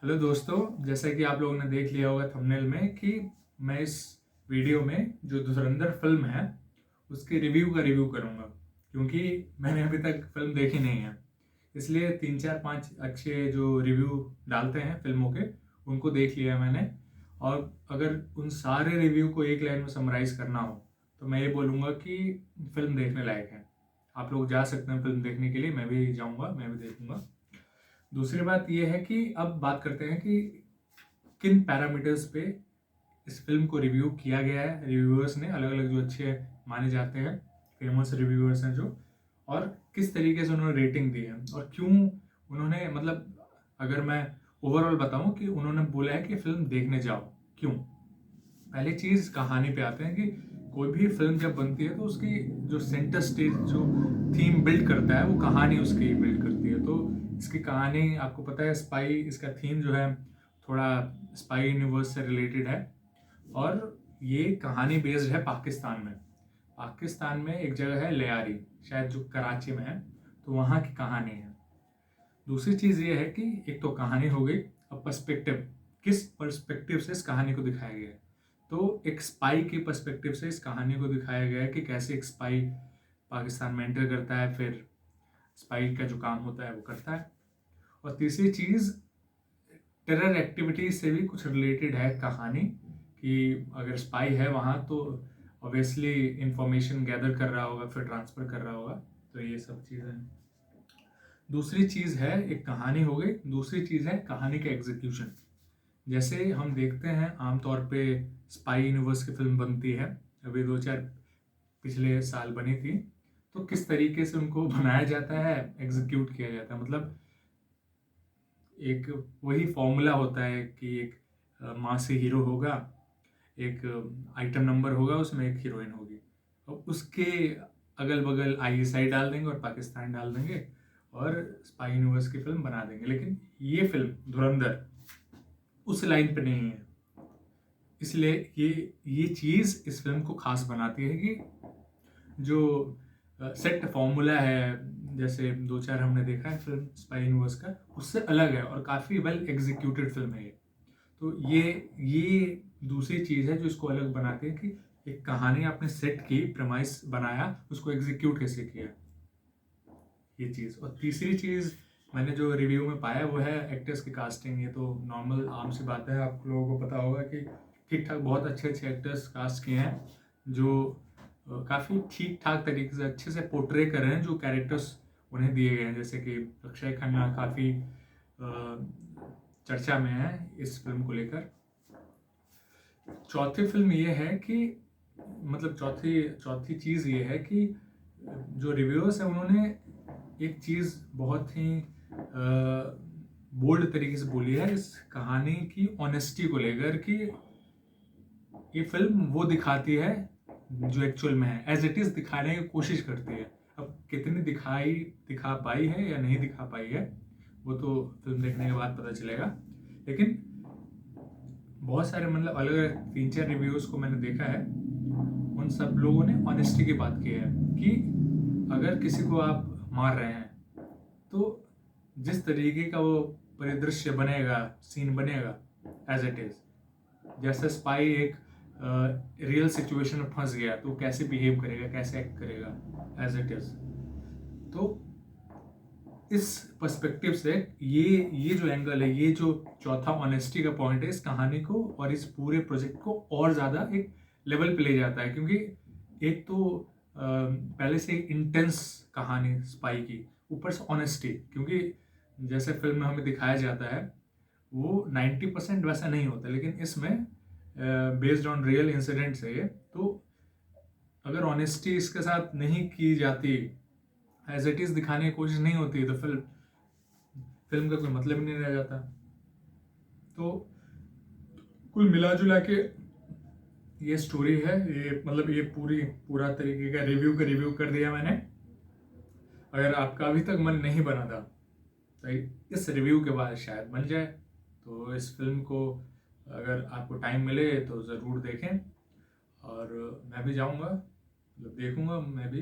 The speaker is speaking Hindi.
हेलो दोस्तों, जैसा कि आप लोगों ने देख लिया होगा थंबनेल में कि मैं इस वीडियो में जो धुरंधर फिल्म है उसके रिव्यू का रिव्यू करूंगा, क्योंकि मैंने अभी तक फिल्म देखी नहीं है। इसलिए 3 4 5 अच्छे जो रिव्यू डालते हैं फिल्मों के उनको देख लिया मैंने। और अगर उन सारे रिव्यू को एक लाइन में समराइज करना हो तो मैं ये बोलूँगा कि फिल्म देखने लायक है। आप लोग जा सकते हैं फिल्म देखने के लिए, मैं भी जाऊँगा, मैं भी देखूँगा। दूसरी बात यह है कि अब बात करते हैं कि किन पैरामीटर्स पे इस फिल्म को रिव्यू किया गया है। रिव्यूअर्स ने अलग अलग जो अच्छे माने जाते हैं, फेमस रिव्यूअर्स हैं जो, और किस तरीके से उन्होंने रेटिंग दी है और क्यों उन्होंने, मतलब अगर मैं ओवरऑल बताऊं कि उन्होंने बोला है कि फिल्म देखने जाओ, क्यों। पहली चीज़ कहानी पे आते हैं कि कोई भी फिल्म जब बनती है तो उसकी जो सेंटर स्टेज जो थीम बिल्ड करता है वो कहानी उसकी बिल्ड करती है। तो इसकी कहानी आपको पता है, स्पाई, इसका थीम जो है थोड़ा स्पाई यूनिवर्स से रिलेटेड है। और ये कहानी बेस्ड है पाकिस्तान में। पाकिस्तान में एक जगह है लियारी, शायद जो कराची में है, तो वहाँ की कहानी है। दूसरी चीज़ ये है कि एक तो कहानी हो गई, अब पर्सपेक्टिव, किस पर्सपेक्टिव से इस कहानी को दिखाया गया है। तो एक स्पाई के पर्सपेक्टिव से इस कहानी को दिखाया गया है कि कैसे एक स्पाई पाकिस्तान में एंटर करता है, फिर स्पाई का जो काम होता है वो करता है। और तीसरी चीज़, टेरर एक्टिविटीज से भी कुछ रिलेटेड है कहानी, कि अगर स्पाई है वहाँ तो ऑब्वियसली इंफॉर्मेशन गैदर कर रहा होगा, फिर ट्रांसफ़र कर रहा होगा। तो ये सब चीज़ें हैं। दूसरी चीज़ है, एक कहानी हो गई, दूसरी चीज़ है कहानी का एग्जीक्यूशन। जैसे हम देखते हैं आमतौर पे स्पाई यूनिवर्स की फिल्म बनती है, अभी 2 4 पिछले साल बनी थी, तो किस तरीके से उनको बनाया जाता है, एग्जीक्यूट किया जाता है। मतलब एक वही फॉर्मूला होता है कि एक मास हीरो होगा, एक आइटम नंबर होगा, उसमें एक हीरोइन होगी, और उसके अगल बगल आईएसआई डाल देंगे और पाकिस्तान डाल देंगे और स्पाई यूनिवर्स की फिल्म बना देंगे। लेकिन ये फिल्म धुरंधर उस लाइन पे नहीं है। इसलिए ये चीज़ इस फिल्म को खास बनाती है कि जो सेट फॉर्मूला है, जैसे 2 4 हमने देखा है फिल्म स्पाई यूनिवर्स का, उससे अलग है और काफ़ी वेल एग्जीक्यूटेड फिल्म है ये। तो ये दूसरी चीज़ है जो इसको अलग बनाती है कि एक कहानी आपने सेट की, प्रमाइस बनाया, उसको एग्जीक्यूट कैसे किया, ये चीज़। और तीसरी चीज़ मैंने जो रिव्यू में पाया वो है एक्टर्स की कास्टिंग। ये तो नॉर्मल आम सी बात है, आप लोगों को पता होगा कि ठीक ठाक बहुत अच्छे अच्छे एक्टर्स कास्ट किए हैं जो काफ़ी ठीक ठाक तरीके से अच्छे से पोर्ट्रे कर रहे हैं जो कैरेक्टर्स उन्हें दिए गए हैं। जैसे कि अक्षय खन्ना काफ़ी चर्चा में है इस फिल्म को लेकर। चौथी फिल्म ये है कि, मतलब चौथी चीज़ ये है कि जो रिव्यूअर्स हैं उन्होंने एक चीज़ बहुत ही बोल्ड तरीके से बोली है इस कहानी की ऑनेस्टी को लेकर, कि ये फिल्म वो दिखाती है जो एक्चुअल में है, एज इट इज़ दिखाने की कोशिश करती है। अब कितनी दिखा पाई है या नहीं दिखा पाई है वो तो फिल्म देखने के बाद पता चलेगा। लेकिन बहुत सारे, मतलब अलग अलग 3 4 रिव्यूज़ को मैंने देखा है, उन सब लोगों ने ऑनेस्टी की बात की है कि अगर किसी को आप मार रहे हैं तो जिस तरीके का वो परिदृश्य बनेगा, सीन बनेगा, एज इट इज़। जैसे स्पाई एक रियल सिचुएशन में फंस गया तो कैसे बिहेव करेगा, कैसे एक्ट करेगा, एज इट इज़। तो इस पर्सपेक्टिव से ये जो एंगल है, ये जो चौथा ऑनेस्टी का पॉइंट है, इस कहानी को और इस पूरे प्रोजेक्ट को और ज़्यादा एक लेवल पे ले जाता है। क्योंकि एक तो पहले से इंटेंस कहानी स्पाई की, ऊपर से ऑनेस्टी, क्योंकि जैसे फिल्म में हमें दिखाया जाता है वो 90% वैसा नहीं होता, लेकिन इसमें बेस्ड ऑन रियल इंसिडेंट्स है ये। तो अगर ऑनेस्टी इसके साथ नहीं की जाती, एज इट इज़ दिखाने की कोशिश नहीं होती, तो फिल्म का कोई मतलब ही नहीं रह जाता। तो कुल मिला जुला के ये स्टोरी है, ये मतलब ये पूरा तरीके का रिव्यू कर दिया मैंने। अगर आपका अभी तक मन नहीं बना था तो इस रिव्यू के बाद शायद बन जाए। तो इस फिल्म को अगर आपको टाइम मिले तो ज़रूर देखें, और मैं भी जाऊंगा, मतलब देखूंगा मैं भी।